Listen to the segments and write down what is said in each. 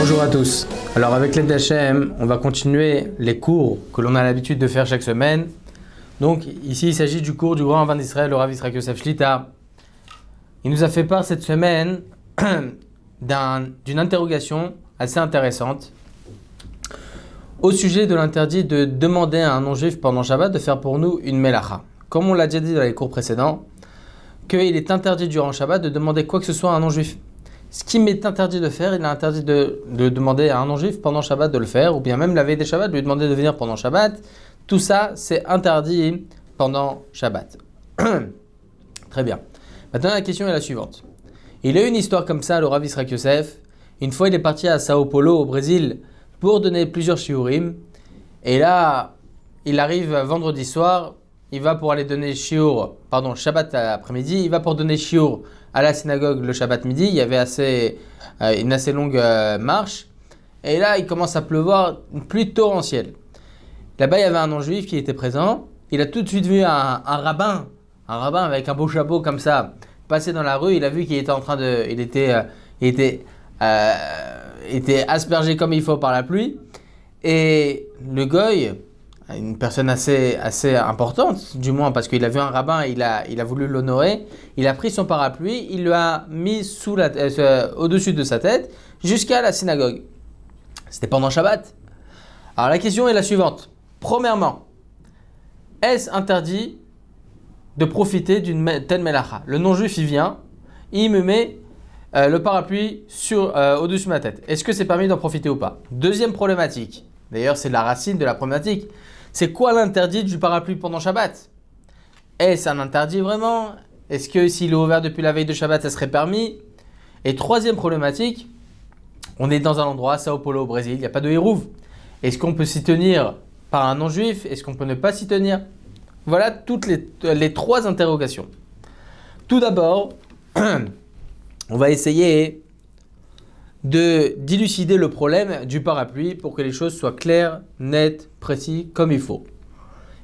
Bonjour à tous. Alors avec l'aide d'Hachem, on va continuer les cours que l'on a l'habitude de faire chaque semaine. Donc ici, il s'agit du cours du grand rabbin d'Israël, le Rav Yitzhak Yosef Shlita. Il nous a fait part cette semaine d'une interrogation assez intéressante au sujet de l'interdit de demander à un non-juif pendant Shabbat de faire pour nous une melacha. Comme on l'a déjà dit dans les cours précédents, qu'il est interdit durant Shabbat de demander quoi que ce soit à un non-juif. Ce qui m'est interdit de faire, il est interdit de demander à un non-juif pendant Shabbat de le faire, ou bien même la veille des Shabbat, de lui demander de venir pendant Shabbat. Tout ça, c'est interdit pendant Shabbat. Très bien. Maintenant, la question est la suivante. Il y a eu une histoire comme ça, le Rav Yitzhak Yosef. Une fois, il est parti à Sao Paulo, au Brésil, pour donner plusieurs shiurim. Et là, il arrive vendredi soir, il va pour aller donner Shabbat après-midi, il va pour donner shiur à la synagogue le Shabbat midi. Il y avait une assez longue marche. Et là, il commence à pleuvoir, une pluie torrentielle. Là-bas, il y avait un non-juif qui était présent. Il a tout de suite vu un rabbin avec un beau chapeau comme ça, passer dans la rue. Il a vu qu'il était en train de... Il était aspergé comme il faut par la pluie. Et le goy, une personne assez importante, du moins parce qu'il a vu un rabbin, il a voulu l'honorer, il a pris son parapluie, il le a mis au-dessus de sa tête jusqu'à la synagogue. C'était pendant Shabbat. Alors la question est la suivante. Premièrement, est-ce interdit de profiter d'une telle melacha? Le non-juif, il vient, il me met le parapluie au-dessus de ma tête. Est-ce que c'est permis d'en profiter ou pas? Deuxième problématique, d'ailleurs c'est la racine de la problématique, c'est quoi l'interdit du parapluie pendant Shabbat? Est-ce un interdit vraiment? Est-ce que s'il est ouvert depuis la veille de Shabbat, ça serait permis? Et troisième problématique, on est dans un endroit, Sao Paulo au Brésil, il n'y a pas de hérouve. Est-ce qu'on peut s'y tenir par un non-juif? Est-ce qu'on peut ne pas s'y tenir? Voilà toutes les trois interrogations. Tout d'abord, on va essayer d'élucider le problème du parapluie pour que les choses soient claires, nettes, précises, comme il faut.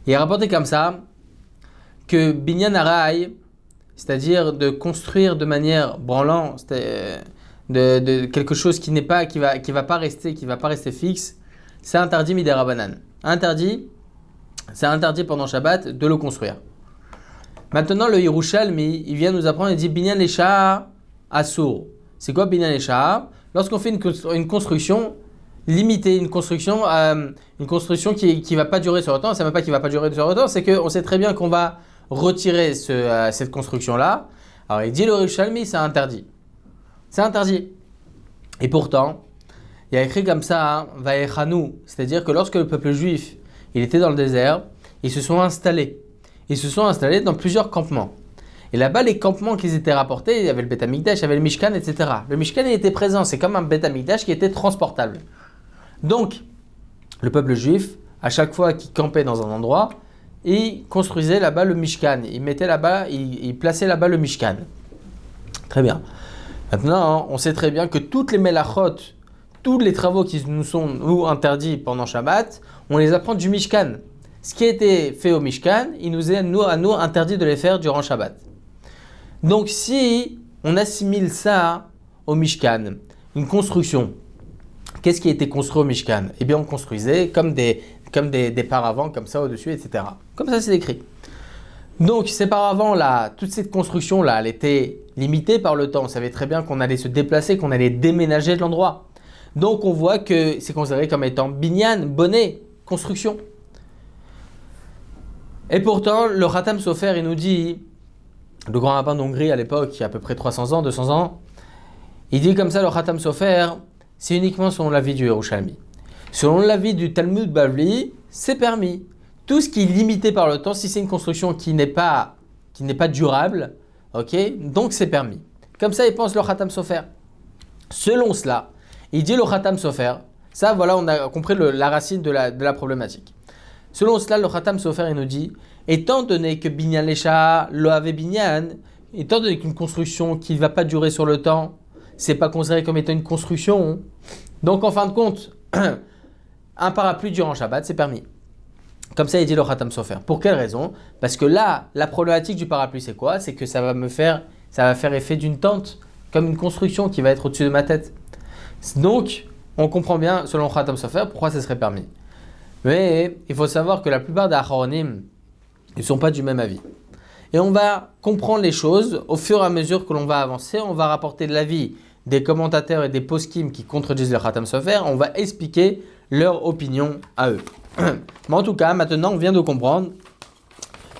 Il est rapporté comme ça que Binyan Arai, c'est-à-dire de construire de manière branlante, de quelque chose qui va pas rester fixe, c'est interdit midei Rabbanan. C'est interdit pendant Shabbat de le construire. Maintenant, le Yerushalmi, il vient nous apprendre, il dit Binyan Lesha'a Asur. C'est quoi Binyan Lesha'a? Lorsqu'on fait une construction limitée, une construction qui ne va pas durer sur le temps, c'est même pas qui ne va pas durer sur le temps, c'est qu'on sait très bien qu'on va retirer cette construction-là. Alors il dit le Yerushalmi, c'est interdit. C'est interdit. Et pourtant, il y a écrit comme ça, Vaechanu, c'est-à-dire que lorsque le peuple juif il était dans le désert, ils se sont installés. Ils se sont installés dans plusieurs campements. Et là-bas, les campements qui étaient rapportés, il y avait le Beth Amikdash, il y avait le Mishkan, etc. Le Mishkan il était présent, c'est comme un Beth Amikdash qui était transportable. Donc, le peuple juif, à chaque fois qu'il campait dans un endroit, il construisait là-bas le Mishkan. Il plaçait là-bas le Mishkan. Très bien. Maintenant, on sait très bien que toutes les melachot, tous les travaux qui nous sont interdits pendant Shabbat, on les apprend du Mishkan. Ce qui a été fait au Mishkan, il nous est à nous interdit de les faire durant Shabbat. Donc si on assimile ça au Mishkan, une construction, qu'est-ce qui a été construit au Mishkan? Eh bien on construisait comme des paravents comme ça au-dessus, etc. Comme ça c'est écrit. Donc ces paravents-là, toute cette construction-là, elle était limitée par le temps. On savait très bien qu'on allait se déplacer, qu'on allait déménager de l'endroit. Donc on voit que c'est considéré comme étant binyan, bonnet, construction. Et pourtant, le Khatam Sofer, il nous dit, le grand rabbin d'Hongrie à l'époque, il y a à peu près 300 ans, 200 ans, il dit comme ça, le Khatam Sofer, c'est uniquement selon l'avis du Yerushalmi. Selon l'avis du Talmud Bavli, c'est permis. Tout ce qui est limité par le temps, si c'est une construction qui n'est pas durable, ok, donc c'est permis. Comme ça, il pense le Khatam Sofer. Selon cela, il dit le Khatam Sofer, ça voilà, on a compris la racine de la problématique. Selon cela, le Khatam Sofer il nous dit, étant donné que Binyan Lesha'a lo ave Binyan, étant donné qu'une construction qui ne va pas durer sur le temps, c'est pas considéré comme étant une construction, donc en fin de compte, un parapluie durant Shabbat, c'est permis. Comme ça, il dit le Khatam Sofer. Pour quelle raison? Parce que là, la problématique du parapluie, c'est quoi? C'est que ça va faire effet d'une tente, comme une construction qui va être au-dessus de ma tête. Donc, on comprend bien, selon Khatam Sofer, pourquoi ça serait permis. Mais il faut savoir que la plupart des Acharonim, ils ne sont pas du même avis. Et on va comprendre les choses au fur et à mesure que l'on va avancer. On va rapporter de l'avis des commentateurs et des poskim qui contredisent le Khatam Sofer. On va expliquer leur opinion à eux. Mais en tout cas, maintenant, on vient de comprendre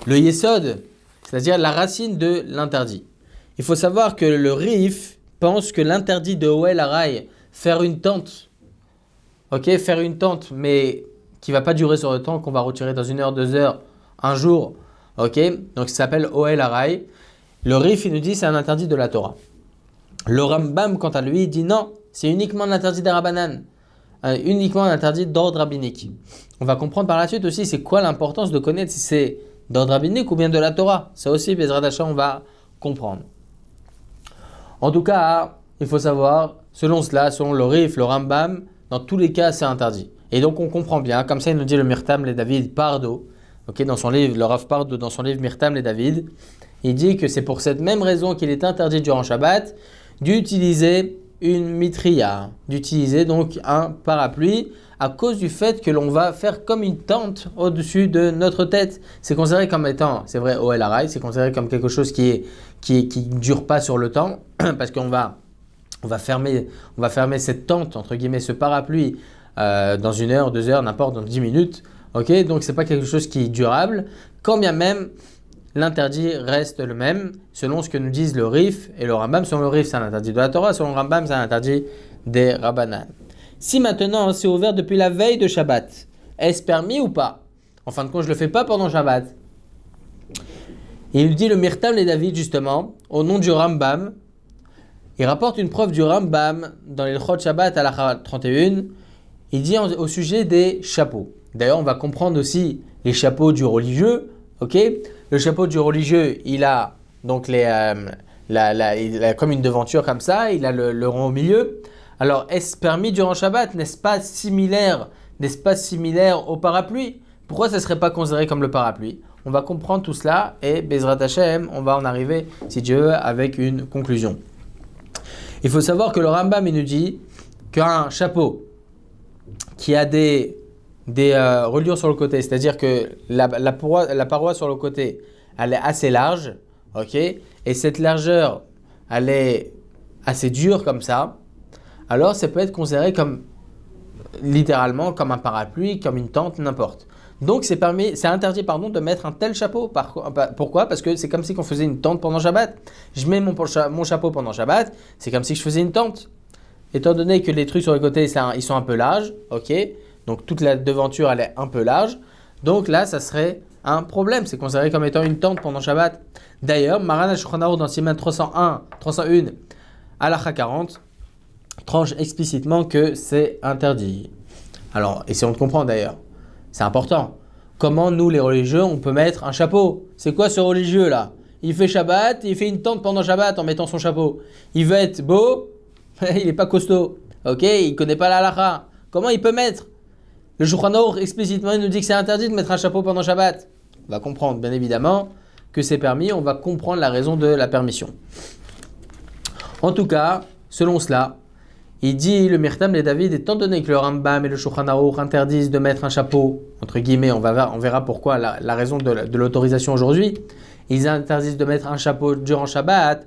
le Yesod, c'est-à-dire la racine de l'interdit. Il faut savoir que le Rif pense que l'interdit de Oel Arai, faire une tente, faire une tente, mais qui ne va pas durer sur le temps, qu'on va retirer dans 1 heure, 2 heures, un jour, donc ça s'appelle Oel Arai. Le Rif, il nous dit c'est un interdit de la Torah. Le Rambam, quant à lui, dit non, c'est uniquement l'interdit des Rabbanan, uniquement un interdit d'ordre rabbinique. On va comprendre par la suite aussi c'est quoi l'importance de connaître si c'est d'ordre rabbinique ou bien de la Torah. Ça aussi, Bezrat Hashem, on va comprendre. En tout cas, il faut savoir, selon cela, selon le Rif, le Rambam, dans tous les cas, c'est interdit. Et donc, on comprend bien, comme ça, il nous dit le Mirtam les David Pardo, dans son livre, le Rav Pardo, dans son livre Mirtam les David, il dit que c'est pour cette même raison qu'il est interdit durant Shabbat d'utiliser une mitriya, d'utiliser donc un parapluie, à cause du fait que l'on va faire comme une tente au-dessus de notre tête. C'est considéré comme étant, c'est vrai, Oel Arai, c'est considéré comme quelque chose qui dure pas sur le temps, parce qu'on va fermer cette tente, entre guillemets, ce parapluie, dans 1 heure, 2 heures, n'importe, dans 10 minutes. Donc c'est pas quelque chose qui est durable, quand bien même l'interdit reste le même, selon ce que nous disent le Rif et le Rambam. Selon le Rif, c'est un interdit de la Torah, selon le Rambam, c'est un interdit des Rabbanan. Si maintenant c'est ouvert depuis la veille de Shabbat, est-ce permis ou pas? En fin de compte, je ne le fais pas pendant Shabbat. Il dit le Mirtam les David, justement, au nom du Rambam. Il rapporte une preuve du Rambam dans les Chod Shabbat à la 31. Il dit au sujet des chapeaux. D'ailleurs, on va comprendre aussi les chapeaux du religieux. Le chapeau du religieux, il a donc il a comme une devanture comme ça, il a le rond au milieu. Alors, est-ce permis durant Shabbat? N'est-ce pas similaire au parapluie? Pourquoi ça ne serait pas considéré comme le parapluie? On va comprendre tout cela et Bezrat Hashem, on va en arriver, si Dieu veut, avec une conclusion. Il faut savoir que le Rambam il nous dit qu'un chapeau qui a des reliures sur le côté, c'est-à-dire que la paroi sur le côté, elle est assez large, et cette largeur, elle est assez dure comme ça, alors ça peut être considéré comme, littéralement, comme un parapluie, comme une tente, n'importe. Donc c'est interdit de mettre un tel chapeau. Pourquoi? Parce que c'est comme si on faisait une tente pendant Shabbat. Je mets mon chapeau pendant Shabbat, c'est comme si je faisais une tente. Étant donné que les trucs sur les côtés, ils sont un peu larges, donc toute la devanture, elle est un peu large. Donc là, ça serait un problème. C'est considéré comme étant une tente pendant Shabbat. D'ailleurs, Maran HaShulchan Aruch dans Siman 301, Halakha 40, tranche explicitement que c'est interdit. Alors, et si on te comprend d'ailleurs, c'est important. Comment nous, les religieux, on peut mettre un chapeau? C'est quoi ce religieux là? Il fait Shabbat, il fait une tente pendant Shabbat en mettant son chapeau. Il veut être beau, il n'est pas costaud. Il ne connaît pas la halakha. Comment il peut mettre? Le Shulchan Aruch explicitement il nous dit que c'est interdit de mettre un chapeau pendant Shabbat. On va comprendre bien évidemment que c'est permis, on va comprendre la raison de la permission. En tout cas, selon cela, il dit le Mirtam les David, étant donné que le Rambam et le Shulchan Aruch interdisent de mettre un chapeau, entre guillemets, on verra pourquoi la raison de l'autorisation aujourd'hui, ils interdisent de mettre un chapeau durant Shabbat,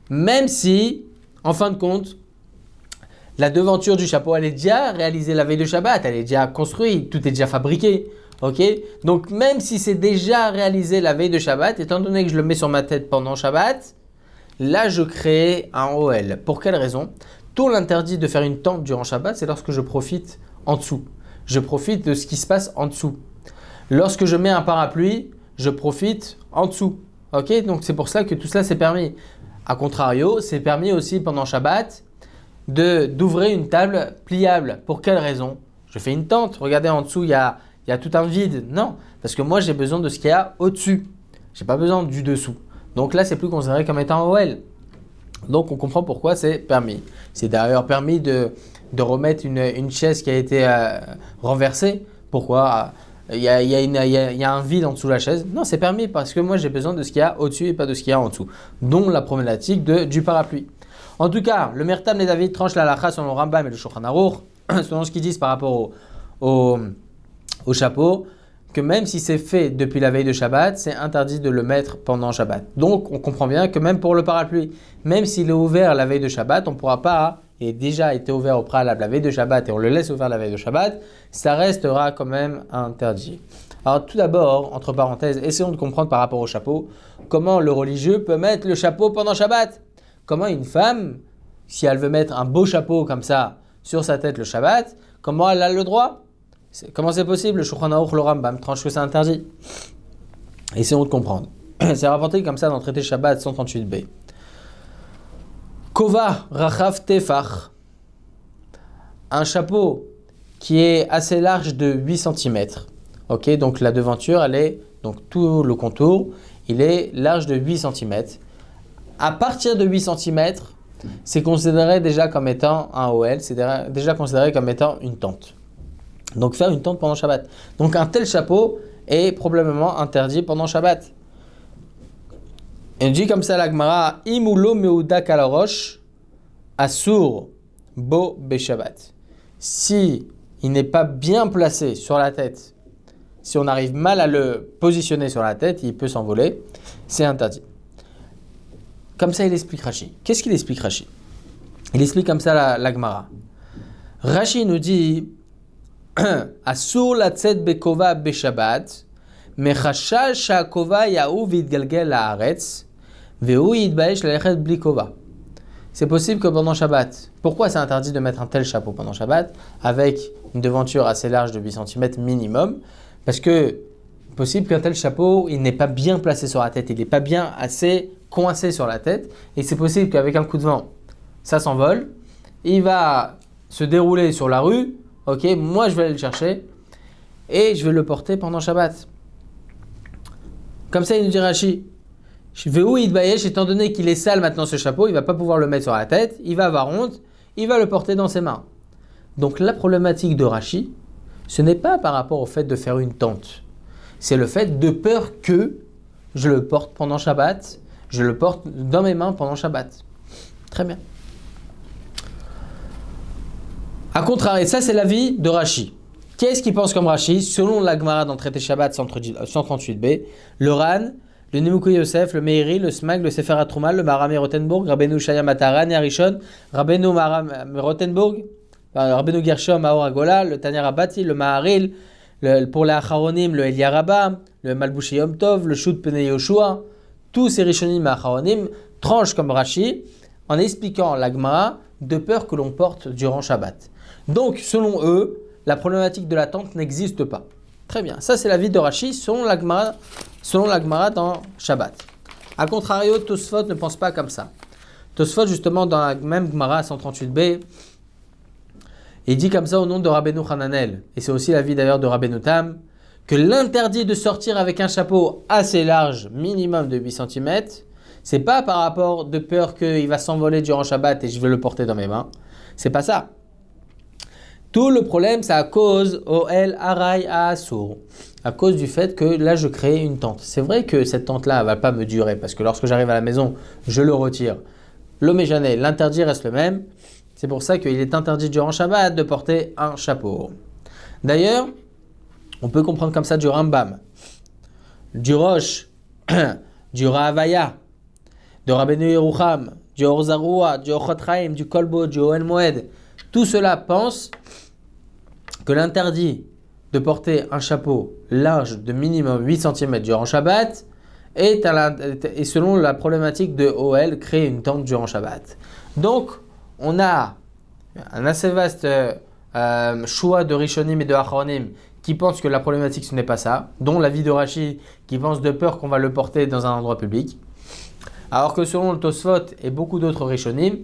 même si, en fin de compte, la devanture du chapeau, elle est déjà réalisée la veille de Shabbat, elle est déjà construite, tout est déjà fabriqué. Donc même si c'est déjà réalisé la veille de Shabbat, étant donné que je le mets sur ma tête pendant Shabbat, là je crée un OL. Pour quelle raison? Tout l'interdit de faire une tente durant Shabbat, c'est lorsque je profite en dessous. Je profite de ce qui se passe en dessous. Lorsque je mets un parapluie, je profite en dessous. Donc c'est pour ça que tout cela c'est permis. A contrario, c'est permis aussi pendant Shabbat d'ouvrir une table pliable. Pour quelle raison? Je fais une tente, regardez en dessous, il y a tout un vide. Non, parce que moi j'ai besoin de ce qu'il y a au-dessus. Je n'ai pas besoin du dessous. Donc là, c'est plus considéré comme étant OL. Donc on comprend pourquoi c'est permis. C'est d'ailleurs permis de remettre une chaise qui a été renversée. Pourquoi? Il y a un vide en dessous de la chaise. Non, c'est permis parce que moi j'ai besoin de ce qu'il y a au-dessus et pas de ce qu'il y a en dessous. Dont la problématique du parapluie. En tout cas, le Mertam les David tranche la halakha selon le Rambam et le Shulchan Aruch, selon ce qu'ils disent par rapport au chapeau, que même si c'est fait depuis la veille de Shabbat, c'est interdit de le mettre pendant Shabbat. Donc, on comprend bien que même pour le parapluie, même s'il est ouvert la veille de Shabbat, on ne pourra pas, il a déjà été ouvert au préalable la veille de Shabbat et on le laisse ouvert la veille de Shabbat, ça restera quand même interdit. Alors tout d'abord, entre parenthèses, essayons de comprendre par rapport au chapeau, comment le religieux peut mettre le chapeau pendant Shabbat. Comment une femme, si elle veut mettre un beau chapeau comme ça sur sa tête le Shabbat, comment elle a le droit ? Comment c'est possible? Le Shulchan Aruch, le Rambam tranche que c'est interdit. Essayons de comprendre. C'est rapporté comme ça dans le traité Shabbat 138b. Kova Rachav Tefach, un chapeau qui est assez large de 8 cm. Ok, donc la devanture, elle est, donc tout le contour, il est large de 8 cm. À partir de 8 cm, c'est considéré déjà comme étant un OL, c'est déjà considéré comme étant une tente. Donc faire une tente pendant Shabbat. Donc un tel chapeau est probablement interdit pendant Shabbat. Et on dit comme ça la Gemara, Imulo meuda kalarosh asur bo beshabbat. Si il n'est pas bien placé sur la tête, si on arrive mal à le positionner sur la tête, il peut s'envoler, c'est interdit. Comme ça il explique Rashi. Qu'est-ce qu'il explique Rashi? Il explique comme ça la Gemara. Rashi nous dit Asur latzet bekova beshabbat, mechashash shakova yahu vitgalgel laaretz, vehu yitbaesh lalechet bli kova. C'est possible que pendant Shabbat, pourquoi c'est interdit de mettre un tel chapeau pendant Shabbat avec une devanture assez large de 8 cm minimum? Parce que possible qu'un tel chapeau, il n'est pas bien placé sur la tête, il n'est pas bien assez coincé sur la tête, et c'est possible qu'avec un coup de vent, ça s'envole, il va se dérouler sur la rue. Ok, moi je vais aller le chercher et je vais le porter pendant Shabbat. Comme ça, il nous dit Rashi, je vais où Yitbayesh, étant donné qu'il est sale maintenant ce chapeau, il ne va pas pouvoir le mettre sur la tête, il va avoir honte, il va le porter dans ses mains. Donc la problématique de Rashi, ce n'est pas par rapport au fait de faire une tente, c'est le fait de peur que je le porte pendant Shabbat, je le porte dans mes mains pendant Shabbat. Très bien. A contrario, ça c'est l'avis de Rashi. Qu'est-ce qu'il pense comme Rashi? Selon la Gemara dans le traité Shabbat 138b, le Ran, le Nemuko Yosef, le Meiri, le Smag, le Sefer HaTruma, le Maharam Rotenburg, Rabbeinu Shaya Mataran, Yarishon, Rabbeinu Maharam Rotenburg, Rabbeinu Gershom, Maor Agola, le Tanya Rabati, le Maharil, pour les Acharonim, le Elia Rabba, le Malbushi Yom Tov, le Shut Pnei Yoshua, tous ces Rishonim et Acharonim tranchent comme Rashi en expliquant la Gemara de peur que l'on porte durant Shabbat. Donc, selon eux, la problématique de la tente n'existe pas. Très bien, ça c'est l'avis de Rashi selon la Gemara dans Shabbat. A contrario, Tosfot ne pense pas comme ça. Tosfot, justement, dans la même Gemara 138b, il dit comme ça au nom de Rabbeinu Hananel, et c'est aussi l'avis d'ailleurs de Rabbeinu Tam, que l'interdit de sortir avec un chapeau assez large, minimum de 8 cm, c'est pas par rapport de peur qu'il va s'envoler durant Shabbat et je vais le porter dans mes mains. C'est pas ça. Tout le problème, c'est à cause Oel Arai Asur, à cause du fait que là, je crée une tente. C'est vrai que cette tente-là ne va pas me durer parce que lorsque j'arrive à la maison, je le retire. L'Oméjané, l'interdit reste le même. C'est pour ça qu'il est interdit durant Shabbat de porter un chapeau. D'ailleurs, on peut comprendre comme ça du Rambam, du Rosh, du Rahavaya, de Rabbeinu Yerucham, du Orzarua, du Ochot Chaim, du Kolbo, du Ohen Moed. Tout cela pense que l'interdit de porter un chapeau large de minimum 8 cm durant Shabbat est selon la problématique de OL, créer une tente durant Shabbat. Donc, on a un assez vaste choix de Rishonim et de Acharonim qui pensent que la problématique ce n'est pas ça, dont l'avis de Rashi qui pense de peur qu'on va le porter dans un endroit public. Alors que selon le Tosfot et beaucoup d'autres Rishonim,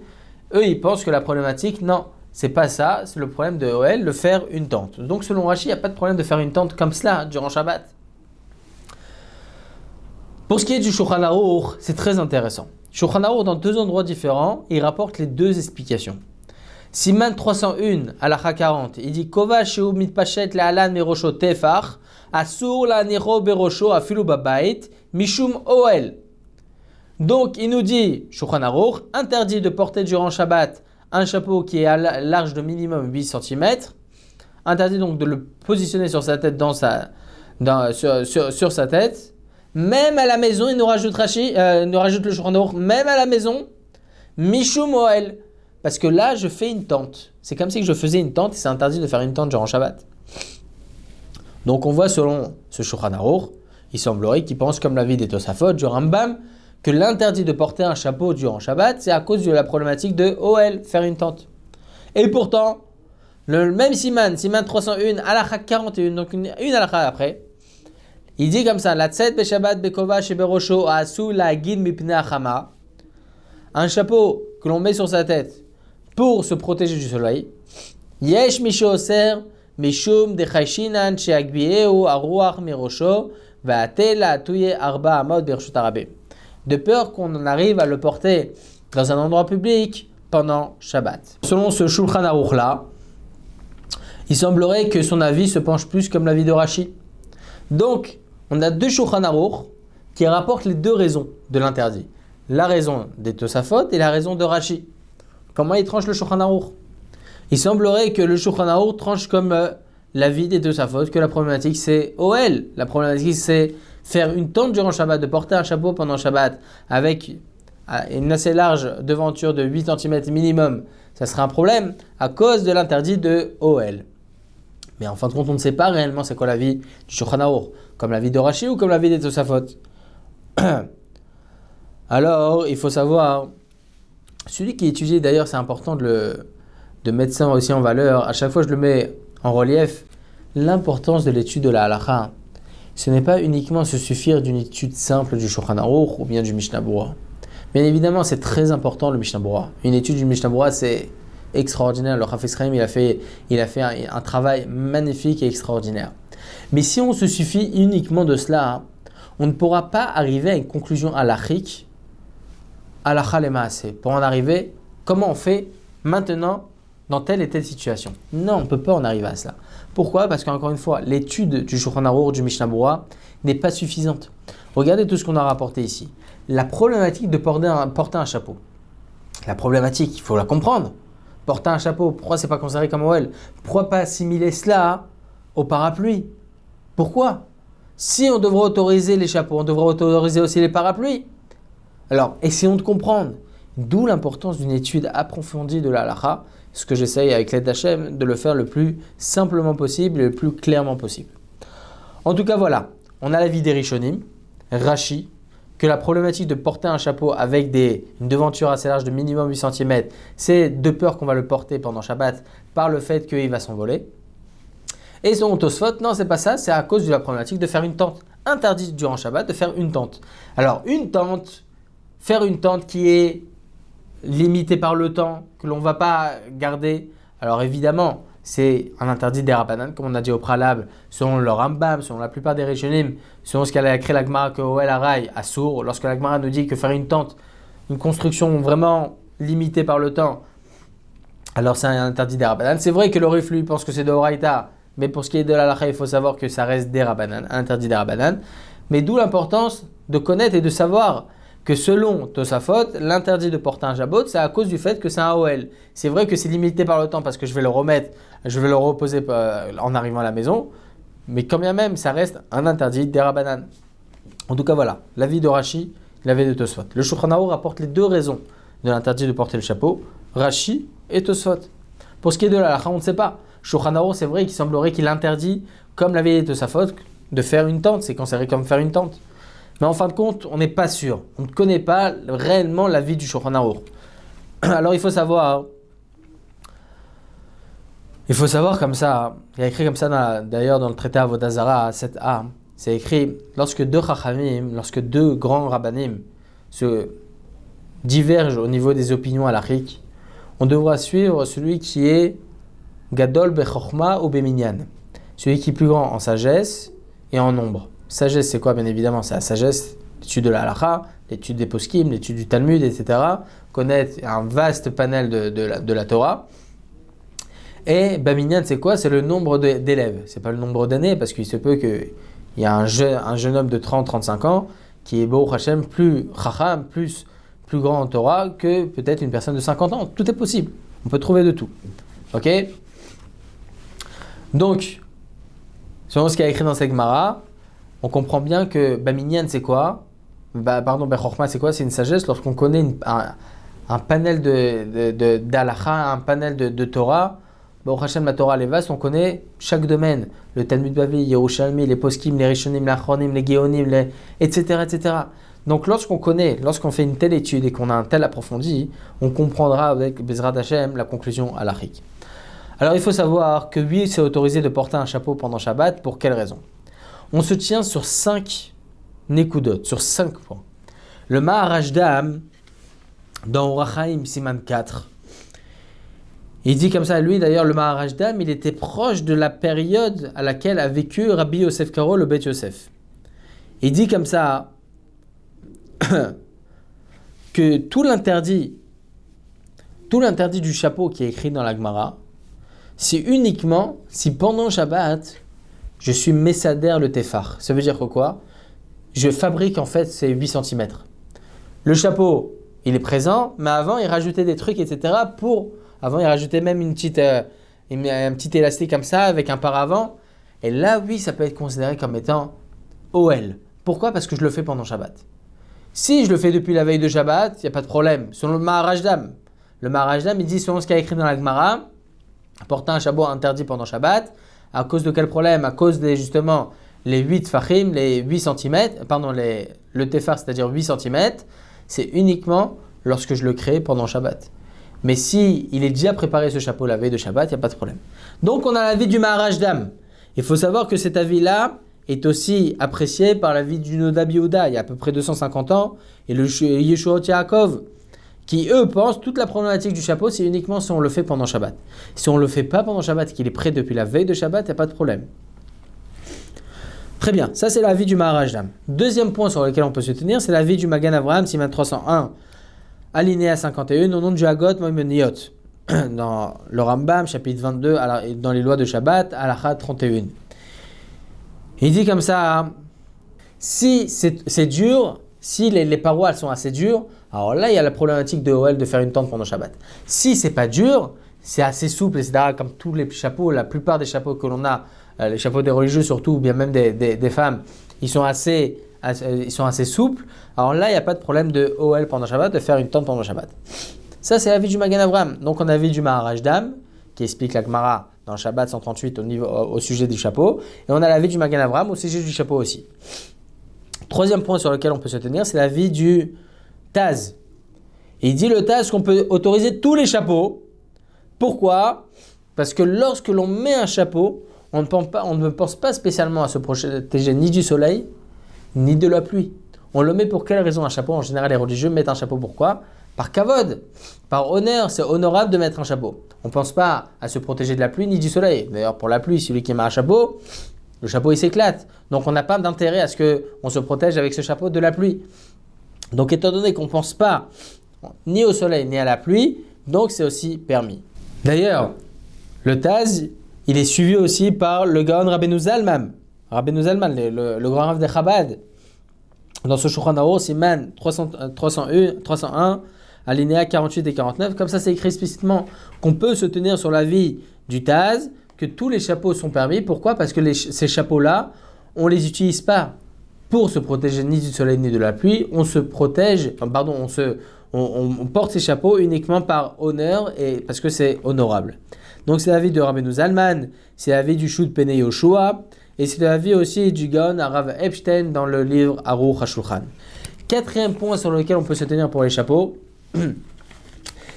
eux ils pensent que la problématique, non, c'est pas ça, c'est le problème de OL, de faire une tente. Donc selon Rashi, il n'y a pas de problème de faire une tente comme cela durant Shabbat. Pour ce qui est du Shulchan Aruch, c'est très intéressant. Shulchan Aruch, dans deux endroits différents, il rapporte les deux explications. Siman 301, halakha 40, il dit Kova sheu mitpashet le'alan merosho tefach, asur la'aniro berosho afilu babait, mishum OL. Donc, il nous dit, Shulchan Aruch, interdit de porter durant Shabbat un chapeau qui est large de minimum 8 cm. Interdit donc de le positionner sur sa tête sur sa tête. Même à la maison, il nous rajoute le Shulchan Aruch, même à la maison, Mishum Oel. Parce que là, je fais une tente. C'est comme si je faisais une tente et c'est interdit de faire une tente durant Shabbat. Donc on voit selon ce Shulchan Aruch, il semblerait qu'il pense comme l'avis des Tosafot, du Rambam, que l'interdit de porter un chapeau durant Shabbat, c'est à cause de la problématique de Oel, faire une tente. Et pourtant, le même Siman 301, halakha 41, donc une halakha après, il dit comme ça, la tset be Shabbat bekova sheberosho asu la gin mipne achama, un chapeau que l'on met sur sa tête pour se protéger du soleil, yesh misho oser mishum de chayshinan sheagbieu aruach mirosho va'atel atuye arba amod bershut arabe. De peur qu'on en arrive à le porter dans un endroit public pendant Shabbat. Selon ce Shulchan Aruch là, il semblerait que son avis se penche plus comme l'avis de Rashi. Donc, on a deux Shulchan Aruch qui rapportent les deux raisons de l'interdit. La raison des Tosafot et la raison de Rashi. Comment il tranche le Shulchan Aruch? Il semblerait que le Shulchan Aruch tranche comme l'avis des Tosafot, que la problématique c'est Oel. La problématique c'est faire une tente durant Shabbat, de porter un chapeau pendant Shabbat avec une assez large devanture de 8 cm minimum, ça serait un problème à cause de l'interdit de Oel. Mais en fin de compte, on ne sait pas réellement c'est quoi l'avis du Shulchan Aruch, comme l'avis de Rashi ou comme l'avis des Tosafot. Alors, il faut savoir, celui qui étudie d'ailleurs, c'est important de mettre ça aussi en valeur. À chaque fois, je le mets en relief, l'importance de l'étude de la halakha. Ce n'est pas uniquement se suffire d'une étude simple du Shulchan Aruch ou bien du Mishnah Berurah. Bien évidemment, c'est très important le Mishnah Berurah. Une étude du Mishnah Berurah, c'est extraordinaire. Le Chafetz Chaim, il a fait un travail magnifique et extraordinaire. Mais si on se suffit uniquement de cela, on ne pourra pas arriver à une conclusion halachique, halakha lemaaseh. Pour en arriver, comment on fait maintenant dans telle et telle situation? Non, on ne peut pas en arriver à cela. Pourquoi? Parce qu'encore une fois, l'étude du Shulchan Aruch, du Mishnah Berurah n'est pas suffisante. Regardez tout ce qu'on a rapporté ici. La problématique de porter un chapeau. La problématique, il faut la comprendre. Porter un chapeau, pourquoi c'est pas considéré comme Oel? Pourquoi pas assimiler cela au parapluie? Pourquoi? Si on devrait autoriser les chapeaux, on devrait autoriser aussi les parapluies. Alors, essayons de comprendre. D'où l'importance d'une étude approfondie de la halakha, ce que j'essaye avec l'aide d'Hachem de le faire le plus simplement possible et le plus clairement possible. En tout cas, voilà, on a l'avis des Rishonim, Rashi, que la problématique de porter un chapeau avec une devanture assez large de minimum 8 cm, c'est de peur qu'on va le porter pendant Shabbat par le fait qu'il va s'envoler. Et selon Tosfot, non, c'est pas ça, c'est à cause de la problématique de faire une tente. Interdit durant Shabbat de faire une tente. Alors, faire une tente qui est limitée par le temps, que l'on ne va pas garder. Alors évidemment, c'est un interdit des Rabbanan, comme on a dit au préalable, selon le Rambam, selon la plupart des Rishonim, selon ce qu'elle a créé la Gemara que Oel Arai à Sour, lorsque la Gemara nous dit que faire une tente, une construction vraiment limitée par le temps, alors c'est un interdit des Rabbanan. C'est vrai que le Rif lui pense que c'est de Horaïta, mais pour ce qui est de la halakha, il faut savoir que ça reste des Rabbanan, un interdit des Rabbanan. Mais d'où l'importance de connaître et de savoir que selon Tosafot, l'interdit de porter un jabot, c'est à cause du fait que c'est un OL. C'est vrai que c'est limité par le temps parce que je vais le reposer en arrivant à la maison, mais quand bien même, ça reste un interdit des Rabbanan. En tout cas, voilà, l'avis de Rashi, l'avis de Tosfot. Le Shulchan Aruch rapporte les deux raisons de l'interdit de porter le chapeau, Rashi et Tosfot. Pour ce qui est de la halakha, on ne sait pas. Shulchan Aruch, c'est vrai qu'il semblerait qu'il interdit, comme l'avis de Tosafot, de faire une tente. C'est considéré comme faire une tente. Mais en fin de compte, on n'est pas sûr. On ne connaît pas réellement l'avis du Shulchan Aruch. Alors il faut savoir comme ça, il y a écrit comme ça d'ailleurs dans le traité Avodah Zarah 7a, c'est écrit lorsque deux grands rabbanim se divergent au niveau des opinions halakhiques, on devra suivre celui qui est Gadol Bechokma ou Beminyan, celui qui est plus grand en sagesse et en nombre. Sagesse, c'est quoi? Bien évidemment, c'est la sagesse, l'étude de la halakha, l'étude des poskim, l'étude du Talmud, etc. Connaître un vaste panel de la Torah. Et Baminyan, c'est quoi? C'est le nombre d'élèves. C'est pas le nombre d'années, parce qu'il se peut qu'il y a un jeune homme de 30-35 ans qui est Baruch Hashem plus chacham, plus grand en Torah que peut-être une personne de 50 ans. Tout est possible. On peut trouver de tout. Ok? Donc, selon ce qu'il y a écrit dans cette Gemara, on comprend bien que Minyan c'est quoi? Chorma c'est quoi? C'est une sagesse lorsqu'on connaît un panel d'Halacha, un panel de Torah. Baruch Hashem, la Torah, elle est vaste, on connaît chaque domaine. Le Talmud Bavli, Yerushalmi, les Poskim, les Rishonim, les Achronim, les Geonim, etc., etc. Donc lorsqu'on fait une telle étude et qu'on a un tel approfondi, on comprendra avec Bezrat Hashem la conclusion halachique. Alors il faut savoir que oui, c'est autorisé de porter un chapeau pendant Shabbat. Pour quelle raison? On se tient sur 5 nekudot, sur 5 points. Le Maharaj Dam, dans Orach Chaim Siman 4, il dit comme ça, lui d'ailleurs, le Maharaj Dam, il était proche de la période à laquelle a vécu Rabbi Yosef Karo, le Beit Yosef. Il dit comme ça que tout l'interdit du chapeau qui est écrit dans la Gemara, c'est uniquement si pendant Shabbat, je suis Messader le Tefar. Ça veut dire quoi? Je fabrique en fait ces 8 cm. Le chapeau, il est présent, mais avant, il rajoutait des trucs, etc. Avant, il rajoutait même un petit élastique comme ça, avec un paravent. Et là, oui, ça peut être considéré comme étant OL. Pourquoi? Parce que je le fais pendant Shabbat. Si je le fais depuis la veille de Shabbat, il n'y a pas de problème. Selon le Maharaj Dam, il dit, selon ce qu'il y a écrit dans la Gemara, porter un chapeau interdit pendant Shabbat. À cause de quel problème? À cause des, justement, les 8 fachim, les 8 cm, le tefar, c'est-à-dire 8 cm, c'est uniquement lorsque je le crée pendant Shabbat. Mais si il est déjà préparé ce chapeau la veille de Shabbat, il n'y a pas de problème. Donc on a l'avis du Maharaj Dam. Il faut savoir que cet avis-là est aussi apprécié par l'avis du Noda Yehuda, il y a à peu près 250 ans, et le Yeshuot Yaakov, qui eux pensent toute la problématique du chapeau, c'est uniquement si on le fait pendant Shabbat. Si on ne le fait pas pendant Shabbat, qu'il est prêt depuis la veille de Shabbat, il n'y a pas de problème. Très bien, ça c'est l'avis du Maharaj Dam. Deuxième point sur lequel on peut se tenir, c'est l'avis du Magan Avraham, Siman 301, alinéa 51, au nom du Hagot Moïmoniot, dans le Rambam, chapitre 22, dans les lois de Shabbat, halakha 31. Il dit comme ça, si c'est dur, si les parois elles sont assez dures, alors là il y a la problématique de OL de faire une tente pendant Shabbat. Si c'est pas dur, c'est assez souple, etc. Comme tous les chapeaux, la plupart des chapeaux que l'on a, les chapeaux des religieux surtout, ou bien même des femmes, ils sont assez souples. Alors là, il n'y a pas de problème de OL pendant Shabbat, de faire une tente pendant Shabbat. Ça, c'est l'avis du Magan Avraham. Donc, on a l'avis du Maharaj Dam, qui explique la Gemara dans Shabbat 138 au sujet du chapeau. Et on a l'avis du Magan Avraham au sujet du chapeau aussi. Troisième point sur lequel on peut se tenir, c'est l'avis du Taz. Et il dit le Taz qu'on peut autoriser tous les chapeaux. Pourquoi? Parce que lorsque l'on met un chapeau, on ne pense pas spécialement à se protéger ni du soleil, ni de la pluie. On le met pour quelle raison un chapeau? En général, les religieux mettent un chapeau pourquoi? Par kavod, par honneur, c'est honorable de mettre un chapeau. On ne pense pas à se protéger de la pluie ni du soleil. D'ailleurs, pour la pluie, celui qui met un chapeau, le chapeau il s'éclate. Donc on n'a pas d'intérêt à ce qu'on se protège avec ce chapeau de la pluie. Donc étant donné qu'on ne pense pas ni au soleil ni à la pluie, donc c'est aussi permis. D'ailleurs, le Taz, il est suivi aussi par le Gaon Rabbeinu Zalman. Le grand Rav de Chabad, dans ce Shulchan Aruch, Siman 301, alinéa 48 et 49, comme ça c'est écrit explicitement qu'on peut se tenir sur l'avis du Taz, que tous les chapeaux sont permis. Pourquoi? Parce que ces chapeaux-là, on ne les utilise pas pour se protéger ni du soleil ni de la pluie. On porte ces chapeaux uniquement par honneur et parce que c'est honorable. Donc c'est l'avis de Rabbeinu Zalman, c'est l'avis du Shud Penei Yoshua, et c'est l'avis aussi du Gaon Rav Epstein dans le livre Aruch HaShulchan. Quatrième point sur lequel on peut se tenir pour les chapeaux,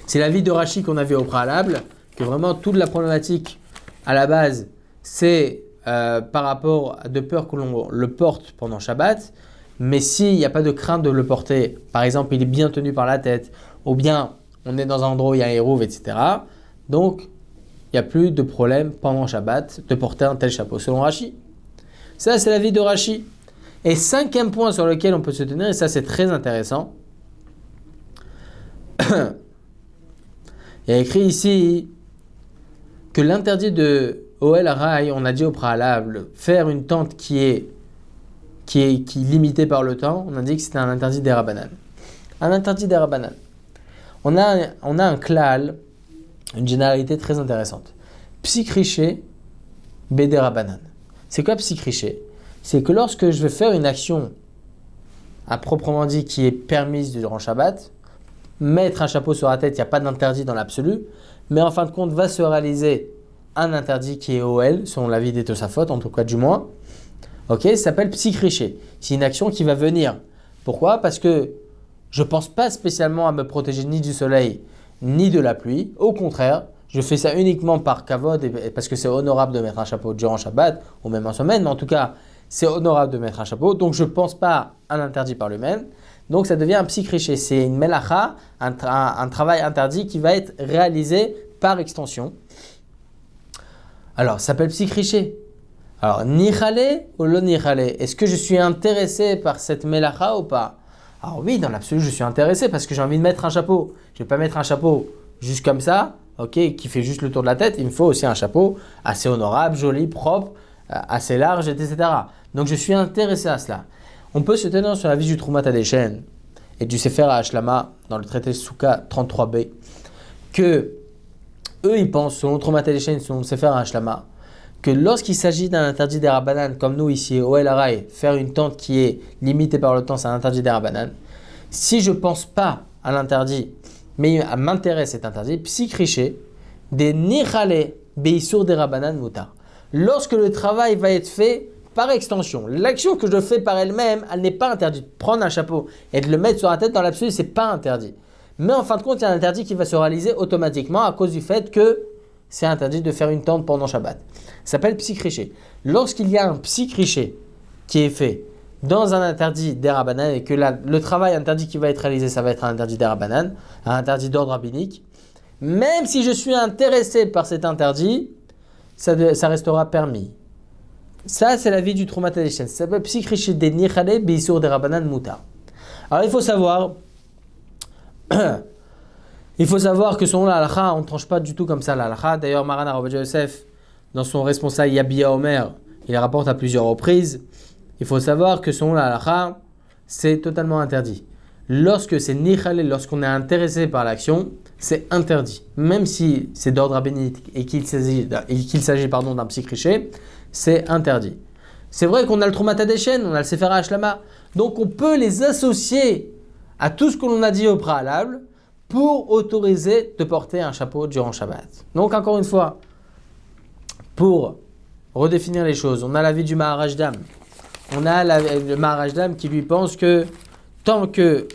c'est l'avis de Rashi qu'on a vu au préalable, que vraiment toute la problématique à la base, c'est par rapport à de peur que l'on le porte pendant Shabbat, mais s'il n'y a pas de crainte de le porter, par exemple il est bien tenu par la tête, ou bien on est dans un endroit où il y a un hérouve, etc., donc il n'y a plus de problème pendant Shabbat de porter un tel chapeau, selon Rashi. Ça, c'est l'avis de Rashi. Et cinquième point sur lequel on peut se tenir, et ça c'est très intéressant, il y a écrit ici que l'interdit de Ohel Harai, on a dit au préalable, faire une tente qui est qui est limité par le temps, on a dit que c'était un interdit des Rabbanan. Un interdit des Rabbanan. On a un klal, une généralité très intéressante. Psychriché, bédé Rabbanan. C'est quoi psychriché? C'est que lorsque je vais faire une action à proprement dit qui est permise durant Shabbat, mettre un chapeau sur la tête, il n'y a pas d'interdit dans l'absolu, mais en fin de compte va se réaliser un interdit qui est OL, selon l'avis des Tosafot, en tout cas du moins. Ok, ça s'appelle psychriché. C'est une action qui va venir. Pourquoi? Parce que je ne pense pas spécialement à me protéger ni du soleil, ni de la pluie. Au contraire, je fais ça uniquement par kavod, et parce que c'est honorable de mettre un chapeau durant Shabbat, ou même en semaine, mais en tout cas, c'est honorable de mettre un chapeau. Donc, je ne pense pas à l'interdit par lui-même. Donc, ça devient un psychriché. C'est une melacha, un travail interdit qui va être réalisé par extension. Alors, ça s'appelle psychriché. Alors, nichale ou lo nichale? Est-ce que je suis intéressé par cette melacha ou pas? Alors oui, dans l'absolu, je suis intéressé parce que j'ai envie de mettre un chapeau. Je ne vais pas mettre un chapeau juste comme ça, ok, qui fait juste le tour de la tête. Il me faut aussi un chapeau assez honorable, joli, propre, assez large, etc. Donc, je suis intéressé à cela. On peut se tenir sur la vie du Troumat Hadeshen et du Sefer HaHashlama dans le traité Souka 33b que eux, ils pensent, selon Troumat Hadeshen, selon le Sefer HaHashlama, que lorsqu'il s'agit d'un interdit des Rabbanan, comme nous ici au El Harai, faire une tente qui est limitée par le temps, c'est un interdit des Rabbanan. Si je ne pense pas à l'interdit, mais à m'intéresse cet interdit, psychriché, des nichale beisur des Rabbanan mutar. Lorsque le travail va être fait par extension, l'action que je fais par elle-même, elle n'est pas interdite. Prendre un chapeau et de le mettre sur la tête dans l'absolu, ce n'est pas interdit. Mais en fin de compte, il y a un interdit qui va se réaliser automatiquement à cause du fait que c'est interdit de faire une tente pendant Shabbat. Ça s'appelle psychriché. Lorsqu'il y a un psychriché qui est fait dans un interdit des Rabbanan et que le travail interdit qui va être réalisé, ça va être un interdit des Rabbanan, un interdit d'ordre rabbinique, même si je suis intéressé par cet interdit, ça restera permis. Ça, c'est la vie du Troumat Hadeshen. Ça s'appelle psychriché des nichale beisur des Rabbanan mutar. Alors, il faut savoir que selon la halakha, on ne tranche pas du tout comme ça la halakha. D'ailleurs, Maran Ovadia Yosef, dans son responsable Yabia Omer, il rapporte à plusieurs reprises. Il faut savoir que selon la halakha, c'est totalement interdit. Lorsque c'est nichale, lorsqu'on est intéressé par l'action, c'est interdit. Même si c'est d'ordre rabbinique et qu'il s'agit d'un psychriché, c'est interdit. C'est vrai qu'on a le Troumat Hadeshen, on a le Sefer HaHashlama, donc on peut les associer à tout ce que l'on a dit au préalable pour autoriser de porter un chapeau durant Shabbat. Donc encore une fois, pour redéfinir les choses, on a l'avis du Maharajdam. On a le Maharajdam qui lui pense que tant que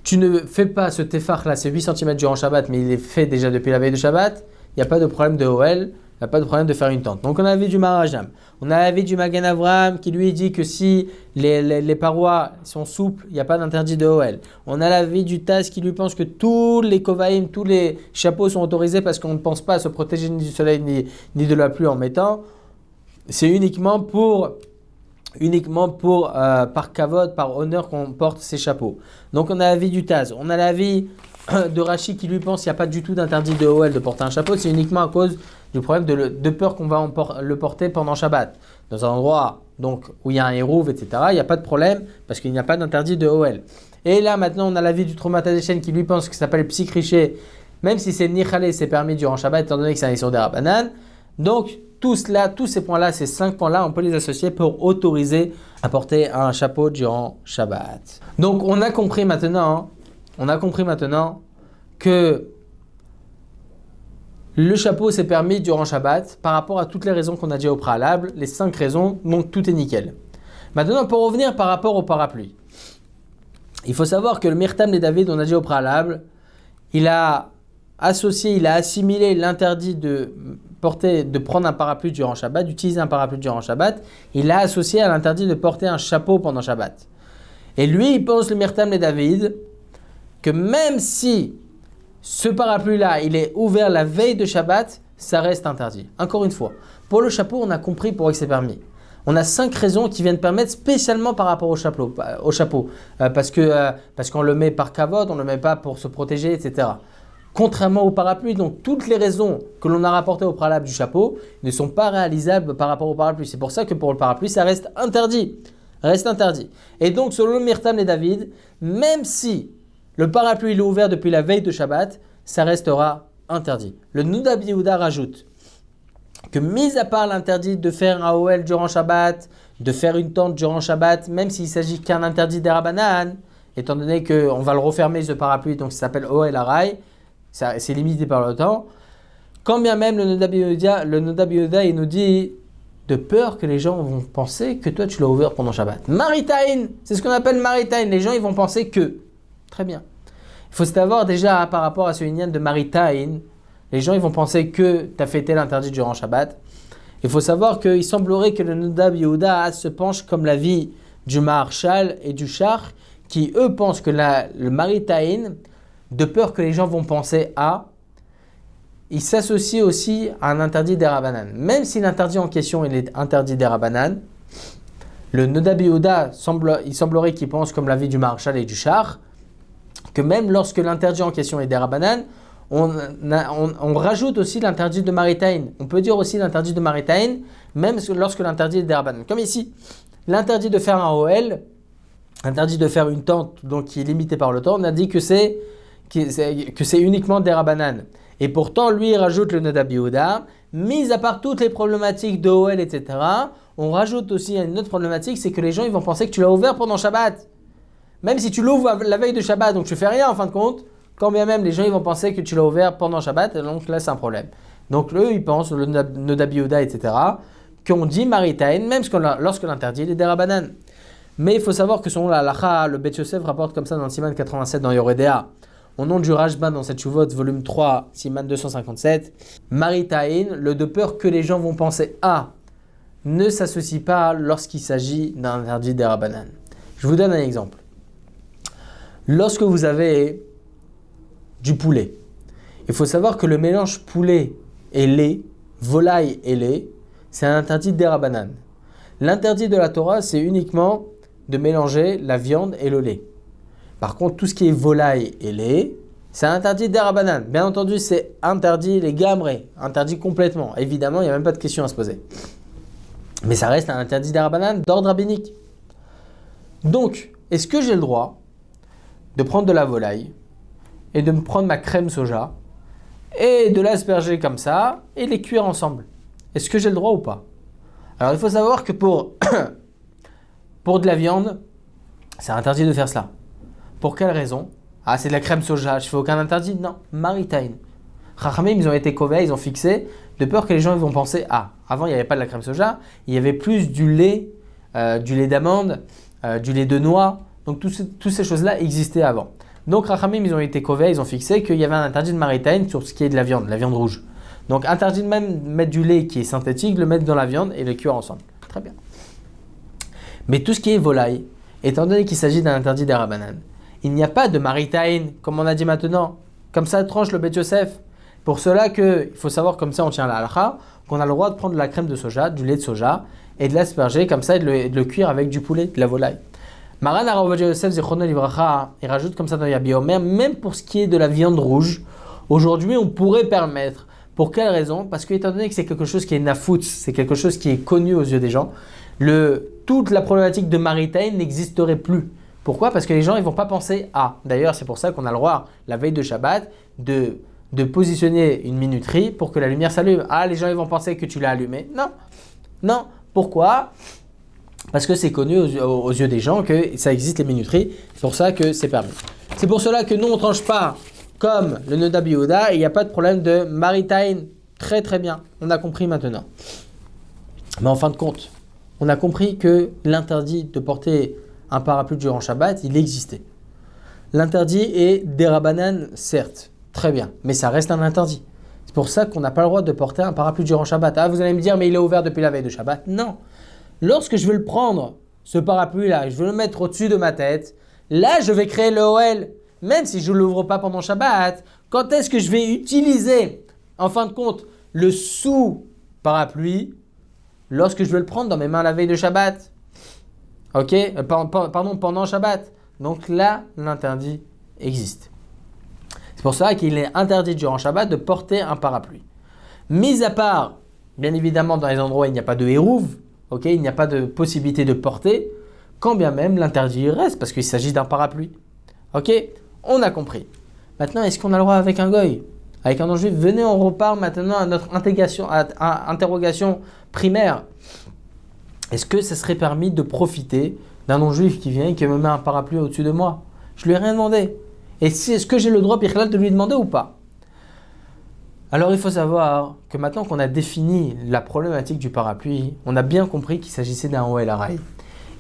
tu ne fais pas ce tefach là, c'est 8 cm durant Shabbat, mais il est fait déjà depuis la veille de Shabbat, il n'y a pas de problème de OL, il n'y a pas de problème de faire une tente. Donc on a l'avis du Maharajdam. On a l'avis du Magen Avraham qui lui dit que si les parois sont souples, il n'y a pas d'interdit de OL. On a l'avis du Taz qui lui pense que tous les kovaïm, tous les chapeaux sont autorisés parce qu'on ne pense pas à se protéger ni du soleil ni de la pluie en mettant. C'est uniquement par kavod, par honneur qu'on porte ces chapeaux. Donc on a l'avis du Taz. On a l'avis de Rashi qui lui pense qu'il n'y a pas du tout d'interdit de OL de porter un chapeau. C'est uniquement à cause du problème de peur qu'on va le porter pendant Shabbat. Dans un endroit donc, où il y a un hérouv, etc., il n'y a pas de problème parce qu'il n'y a pas d'interdit de OL. Et là maintenant on a l'avis du Troumat Hadeshen qui lui pense que ça s'appelle psychriché, même si c'est nichale, c'est permis durant Shabbat étant donné que c'est un issur des Rabbanan. Donc tous ces points-là, ces 5 points-là, on peut les associer pour autoriser à porter un chapeau durant Shabbat. Donc on a compris maintenant que le chapeau c'est permis durant Shabbat par rapport à toutes les raisons qu'on a dit au préalable, les 5 raisons, donc tout est nickel. Maintenant pour revenir par rapport au parapluie, il faut savoir que le Mirtam de David, on a dit au préalable, il a assimilé l'interdit de prendre un parapluie durant Shabbat, d'utiliser un parapluie durant Shabbat, il l'a associé à l'interdit de porter un chapeau pendant Shabbat. Et lui, il pense, le Mirtam de David, que même si ce parapluie-là, il est ouvert la veille de Shabbat, ça reste interdit. Encore une fois, pour le chapeau, on a compris pourquoi c'est permis. On a 5 raisons qui viennent permettre spécialement par rapport au chapeau, parce qu'on le met par kavod, on ne le met pas pour se protéger, etc. contrairement au parapluie. Donc toutes les raisons que l'on a rapportées au préalable du chapeau ne sont pas réalisables par rapport au parapluie. C'est pour ça que pour le parapluie, ça reste interdit. Reste interdit. Et donc selon Mirtam et David, même si le parapluie il est ouvert depuis la veille de Shabbat, ça restera interdit. Le Nudab Yehuda rajoute que mis à part l'interdit de faire un OL durant Shabbat, de faire une tente durant Shabbat, même s'il s'agit qu'un interdit des Rabbanan, étant donné qu'on va le refermer ce parapluie, donc ça s'appelle OL Arai, c'est limité par le temps, quand bien même le Nudab Yehuda il nous dit de peur que les gens vont penser que toi tu l'as ouvert pendant Shabbat. Maritain, c'est ce qu'on appelle Maritain, les gens ils vont penser que. Très bien. Il faut savoir déjà par rapport à ce Inyan de Maritain, les gens ils vont penser que tu as fêté l'interdit durant Shabbat. Il faut savoir qu'il semblerait que le Nudab Yehuda se penche comme l'avis du Maharshal et du Shach, qui eux pensent que le Maritain, de peur que les gens vont penser à, il s'associe aussi à un interdit des Rabbanan. Même si l'interdit en question il est interdit des Rabbanan, le Nudab Yehuda, il semblerait qu'il pense comme l'avis du Maharshal et du Shach, que même lorsque l'interdit en question est des Rabbanan, on rajoute aussi l'interdit de Maritain. On peut dire aussi l'interdit de Maritain, même lorsque l'interdit est des Rabbanan. Comme ici, l'interdit de faire un OL, interdit de faire une tente donc qui est limitée par le temps, on a dit que c'est uniquement des Rabbanan. Et pourtant, lui, il rajoute le Nudab Yehuda, mis à part toutes les problématiques de OL, etc., on rajoute aussi une autre problématique, c'est que les gens ils vont penser que tu l'as ouvert pendant Shabbat. Même si tu l'ouvres la veille de Shabbat, donc tu fais rien en fin de compte, quand bien même les gens ils vont penser que tu l'as ouvert pendant Shabbat, et donc là c'est un problème. Donc eux ils pensent, le Nudab Yehuda, etc., qu'on dit Maritain, même lorsque l'interdit est des Rabbanan. Mais il faut savoir que selon la halacha, le Beth Yosef rapporte comme ça dans le Siman 87 dans Yoredea, au nom du Rashba dans cette Shuvot, volume 3, Siman 257, Maritain, le de peur que les gens vont penser à, ne s'associe pas lorsqu'il s'agit d'un interdit des Rabbanan. Je vous donne un exemple. Lorsque vous avez du poulet, il faut savoir que le mélange poulet et lait, volaille et lait, c'est un interdit des Rabbanan. L'interdit de la Torah, c'est uniquement de mélanger la viande et le lait. Par contre, tout ce qui est volaille et lait, c'est un interdit des Rabbanan. Bien entendu, c'est interdit les gamrés, interdit complètement. Évidemment, il n'y a même pas de question à se poser. Mais ça reste un interdit des Rabbanan d'ordre rabbinique. Donc, est-ce que j'ai le droit de prendre de la volaille et de me prendre ma crème soja et de l'asperger comme ça et les cuire ensemble? Est-ce que j'ai le droit ou pas? Alors, il faut savoir que pour de la viande, c'est interdit de faire cela. Pour quelle raison? Ah, c'est de la crème soja, je fais aucun interdit? Non, Maritain. Chachamim, ils ont été kovei, ils ont fixé, de peur que les gens ils vont penser, ah, avant il n'y avait pas de la crème soja, il y avait plus du lait d'amande, du lait de noix, donc toutes ces choses-là existaient avant. Donc Chachamim, ils ont été kovei, ils ont fixé qu'il y avait un interdit de Maritain sur ce qui est de la viande rouge. Donc interdit de même mettre du lait qui est synthétique, le mettre dans la viande et le cuire ensemble. Très bien. Mais tout ce qui est volaille, étant donné qu'il s'agit d'un interdit des Rabbanan, il n'y a pas de Maritain, comme on a dit maintenant. Comme ça tranche le Beth Yosef. Pour cela il faut savoir, comme ça on tient la halakha, qu'on a le droit de prendre de la crème de soja, du lait de soja, et de l'asperger comme ça et de le cuire avec du poulet, de la volaille. Maran Arav Ovadia Yosef Zichrono Livracha, il rajoute comme ça dans Yabi Omer, même pour ce qui est de la viande rouge, aujourd'hui on pourrait permettre. Pour quelle raison? Parce que étant donné que c'est quelque chose qui est nafout, c'est quelque chose qui est connu aux yeux des gens, toute la problématique de Maritain n'existerait plus. Pourquoi? Parce que les gens ils vont pas penser à. D'ailleurs, c'est pour ça qu'on a le droit, la veille de Shabbat, de positionner une minuterie pour que la lumière s'allume. Ah, les gens ils vont penser que tu l'as allumé. Non. Non. Pourquoi? Parce que c'est connu aux yeux des gens que ça existe les minuteries. C'est pour ça que c'est permis. C'est pour cela que nous on tranche pas comme le Nudab Yehuda et il n'y a pas de problème de Maritain. Très très bien. On a compris maintenant. Mais en fin de compte, on a compris que l'interdit de porter un parapluie durant Shabbat, il existait. L'interdit est des Rabbanan, certes, très bien, mais ça reste un interdit. C'est pour ça qu'on n'a pas le droit de porter un parapluie durant Shabbat. Ah, vous allez me dire, mais il est ouvert depuis la veille de Shabbat. Non. Lorsque je veux le prendre, ce parapluie-là, je veux le mettre au-dessus de ma tête, là, je vais créer le OL. Même si je ne l'ouvre pas pendant Shabbat, quand est-ce que je vais utiliser, en fin de compte, le sous-parapluie lorsque je veux le prendre dans mes mains la veille de Shabbat? Ok, pardon, pendant Shabbat. Donc là, l'interdit existe. C'est pour ça qu'il est interdit durant Shabbat de porter un parapluie. Mis à part, bien évidemment, dans les endroits où il n'y a pas de hérouve, ok, il n'y a pas de possibilité de porter, quand bien même l'interdit reste parce qu'il s'agit d'un parapluie. Ok, on a compris. Maintenant, est-ce qu'on a le droit avec un goy, avec un non-juif? Venez, on repart maintenant à notre interrogation primaire. Est-ce que ça serait permis de profiter d'un non-juif qui vient et qui me met un parapluie au-dessus de moi? Je lui ai rien demandé. Et est-ce que j'ai le droit, Bichlal, de lui demander ou pas? Alors il faut savoir que maintenant qu'on a défini la problématique du parapluie, on a bien compris qu'il s'agissait d'un Ohel Haraï.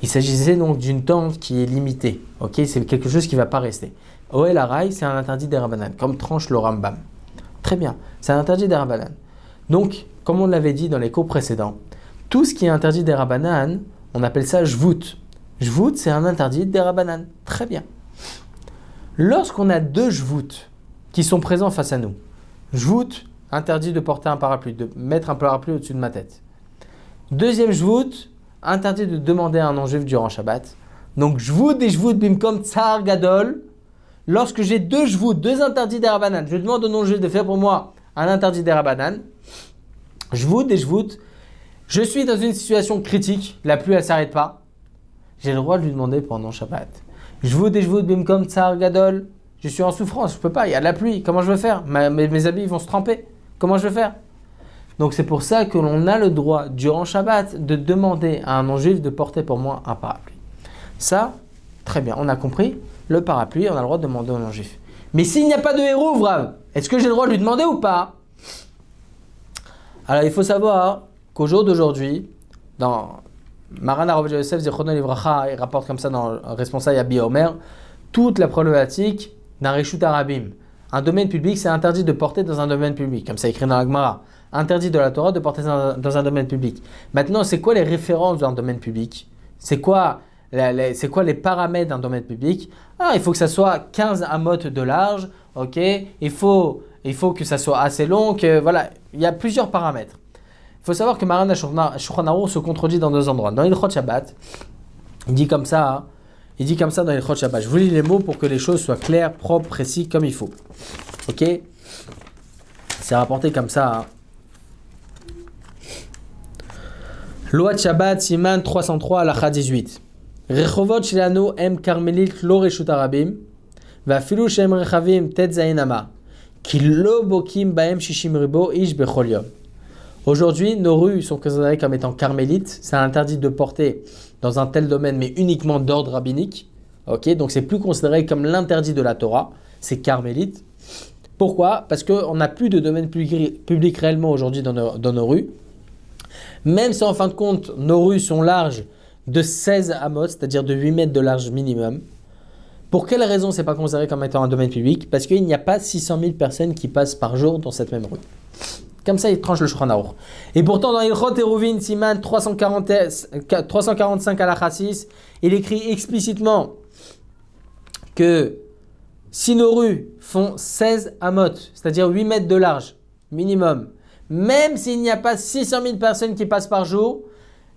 Il s'agissait donc d'une tente qui est limitée. Ok, c'est quelque chose qui ne va pas rester. Ohel Haraï, c'est un interdit des Rabbanan, comme tranche le Rambam. Très bien, c'est un interdit des Rabbanan. Donc, comme on l'avait dit dans les cours précédents, tout ce qui est interdit des Rabbanan, on appelle ça Jvout. Jvout, c'est un interdit des Rabbanan. Très bien. Lorsqu'on a deux Jvout qui sont présents face à nous, Jvout, interdit de porter un parapluie, de mettre un parapluie au-dessus de ma tête. Deuxième Jvout, interdit de demander à un non-juif durant Shabbat. Donc Jvout et Jvout bimkom tsar gadol. Lorsque j'ai deux Jvout, deux interdits des Rabbanan, je demande au non-juif de faire pour moi un interdit des Rabbanan. Jvout et Jvout, je suis dans une situation critique, la pluie elle ne s'arrête pas. J'ai le droit de lui demander pendant Shabbat. Jvout et Jvout bimkom tsar gadol. Je suis en souffrance, je ne peux pas, il y a de la pluie, comment je vais faire? Mes habits vont se tremper, comment je vais faire? Donc c'est pour ça que l'on a le droit, durant Shabbat, de demander à un non-juif de porter pour moi un parapluie. Ça, très bien, on a compris, le parapluie, on a le droit de demander au non-juif. Mais s'il n'y a pas de héros, Rav, est-ce que j'ai le droit de lui demander ou pas? Alors il faut savoir qu'au jour d'aujourd'hui, dans Maran Arav Yosef Zichrono Livracha, il rapporte comme ça dans le responsable Abi Omer, toute la problématique d'un Reshut Arabim. Un domaine public, c'est interdit de porter dans un domaine public, comme ça écrit dans la Gemara. Interdit de la Torah de porter dans un domaine public. Maintenant, c'est quoi les références d'un domaine public? C'est quoi les paramètres d'un domaine public? Il faut que ça soit 15 amot de large, ok? Il faut que ça soit assez long, voilà, il y a plusieurs paramètres. Il faut savoir que Maran Shulchan Aruch se contredit dans deux endroits. Dans Hilchot Shabbat, il dit comme ça dans Hilchot Shabbat. Je vous lis les mots pour que les choses soient claires, propres, précis, comme il faut. Ok? C'est rapporté comme ça. Loi Shabbat, Siman 303, Halacha 18. Rechovot shelanu em karmelit lo reshut arabim, vafilu shem rechavim tet zainama, ki lo bokim baem shishim ribo ish bechol yom. Aujourd'hui, nos rues sont considérées comme étant carmélites. C'est interdit de porter dans un tel domaine, mais uniquement d'ordre rabbinique. Ok, donc c'est plus considéré comme l'interdit de la Torah. C'est carmélite. Pourquoi? Parce qu'on n'a plus de domaine public réellement aujourd'hui dans nos rues. Même si en fin de compte, nos rues sont larges de 16 amos, c'est-à-dire de 8 mètres de large minimum. Pour quelle raison c'est pas considéré comme étant un domaine public? Parce qu'il n'y a pas 600 000 personnes qui passent par jour dans cette même rue. Comme ça, il tranche le Shulchan Aruch. Et pourtant, dans Hilchot Eruvin, Siman 345 Halacha 6, il écrit explicitement que si nos rues font 16 amot, c'est-à-dire 8 mètres de large, minimum, même s'il n'y a pas 600 000 personnes qui passent par jour,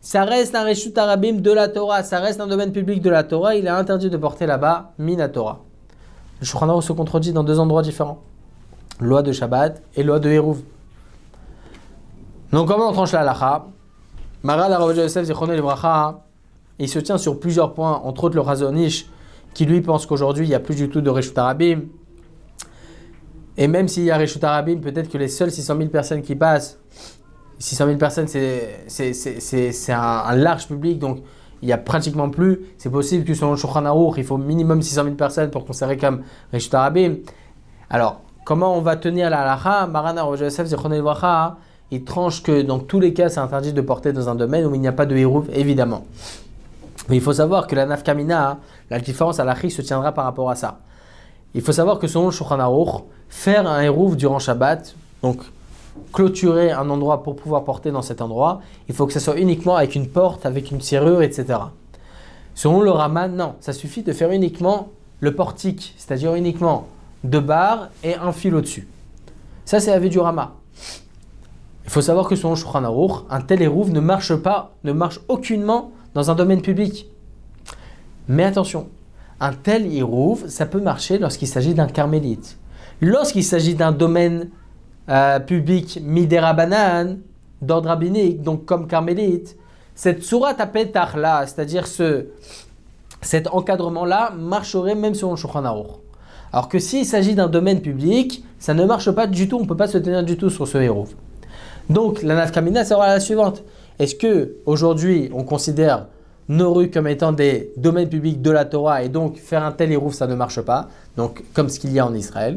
ça reste un Reshut Arabim de la Torah, ça reste un domaine public de la Torah, il est interdit de porter là-bas Mina Torah. Le Shulchan Aruch se contredit dans deux endroits différents. Loi de Shabbat et loi de Hérouv. Donc comment on tranche la halacha? Maran Arav Yosef Zichrono Livracha, il se tient sur plusieurs points, entre autres le Razonish, qui lui pense qu'aujourd'hui il n'y a plus du tout de Reshut Arabim. Et même s'il y a Reshut Arabim, peut-être que les seules 600 000 personnes qui passent, 600 000 personnes c'est un large public, donc il n'y a pratiquement plus. C'est possible que selon le Shulchan Aruch, il faut minimum 600 000 personnes pour considérer comme Reshut Arabim. Alors, comment on va tenir la halacha? Maran Arav Yosef Zichrono Livracha, il tranche que dans tous les cas, c'est interdit de porter dans un domaine où il n'y a pas de hérouv, évidemment. Mais il faut savoir que la nafkamina, la différence à l'achri se tiendra par rapport à ça. Il faut savoir que selon le Shulchan Aruch, faire un hérouv durant Shabbat, donc clôturer un endroit pour pouvoir porter dans cet endroit, il faut que ça soit uniquement avec une porte, avec une serrure, etc. Selon le Rama, non, ça suffit de faire uniquement le portique, c'est-à-dire uniquement deux barres et un fil au-dessus. Ça, c'est l'avis du Rama. Il faut savoir que selon le Shulchan Aruch, un tel hérouv ne marche aucunement dans un domaine public. Mais attention, un tel hérouv, ça peut marcher lorsqu'il s'agit d'un carmélite. Lorsqu'il s'agit d'un domaine public midérabanan, d'ordre rabbinique, donc comme carmélite, cette sourate apetach là, c'est-à-dire cet encadrement-là, marcherait même sur le Shulchan Aruch. Alors que s'il s'agit d'un domaine public, ça ne marche pas du tout, on ne peut pas se tenir du tout sur ce hérouv. Donc la nafkamina sera la suivante. Est-ce que aujourd'hui on considère nos rues comme étant des domaines publics de la Torah et donc faire un tel hérouv ça ne marche pas, donc comme ce qu'il y a en Israël?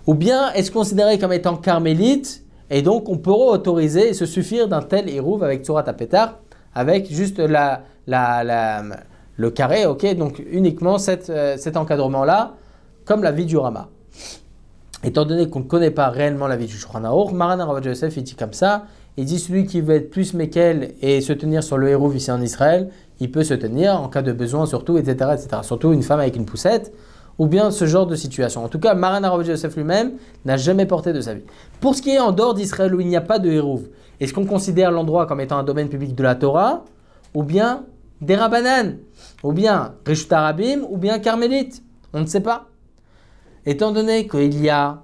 Ou bien est-ce considéré comme étant carmélite et donc on pourrait autoriser et se suffire d'un tel hérouv avec Tzurat HaPetar, avec juste le carré, ok, donc uniquement cet encadrement-là, comme la vie du Rama. Étant donné qu'on ne connaît pas réellement la vie du Shulchan Aruch, Maran Rav Yosef il dit comme ça, il dit celui qui veut être plus mékel et se tenir sur le hérouv ici en Israël, il peut se tenir en cas de besoin surtout, etc., etc. Surtout une femme avec une poussette, ou bien ce genre de situation. En tout cas, Maran Rav Yosef lui-même n'a jamais porté de sa vie. Pour ce qui est en dehors d'Israël où il n'y a pas de hérouv, est-ce qu'on considère l'endroit comme étant un domaine public de la Torah, ou bien des Rabbanan, ou bien Reshut Harabim, ou bien Carmélite? On ne sait pas. Étant donné qu'il y a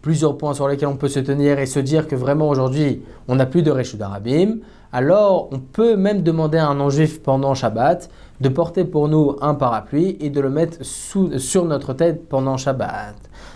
plusieurs points sur lesquels on peut se tenir et se dire que vraiment aujourd'hui on n'a plus de Reshut Harabim, alors on peut même demander à un non-juif pendant Shabbat de porter pour nous un parapluie et de le mettre sur notre tête pendant Shabbat.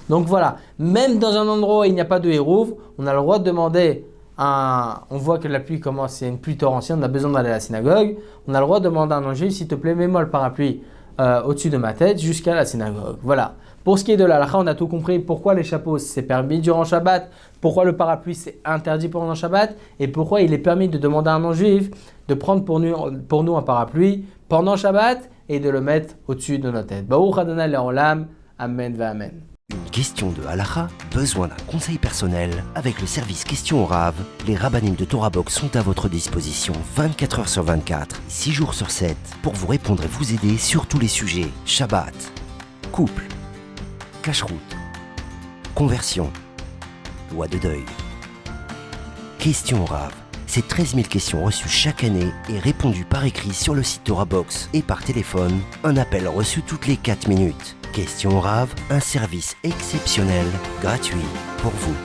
Donc voilà, même dans un endroit où il n'y a pas de hérouv, on a le droit de demander on voit que la pluie commence, c'est une pluie torrentielle, on a besoin d'aller à la synagogue, on a le droit de demander à un non-juif, s'il te plaît, mets-moi le parapluie au-dessus de ma tête jusqu'à la synagogue. Voilà. Pour ce qui est de la halakha, on a tout compris pourquoi les chapeaux c'est permis durant Shabbat, pourquoi le parapluie c'est interdit pendant Shabbat et pourquoi il est permis de demander à un non-juif de prendre pour nous un parapluie pendant Shabbat et de le mettre au-dessus de notre tête. Baruch Adonai le'olam, amen va amen. Une question de halakha, besoin d'un conseil personnel? Avec le service Question au Rav, les rabbanim de Torah Box sont à votre disposition 24 heures sur 24, 6 jours sur 7 pour vous répondre et vous aider sur tous les sujets. Shabbat, couple, cacheroute, conversion, loi de deuil. Question au Rav, c'est 13 000 questions reçues chaque année et répondues par écrit sur le site Torah Box et par téléphone, un appel reçu toutes les 4 minutes. Question au Rav, un service exceptionnel, gratuit pour vous.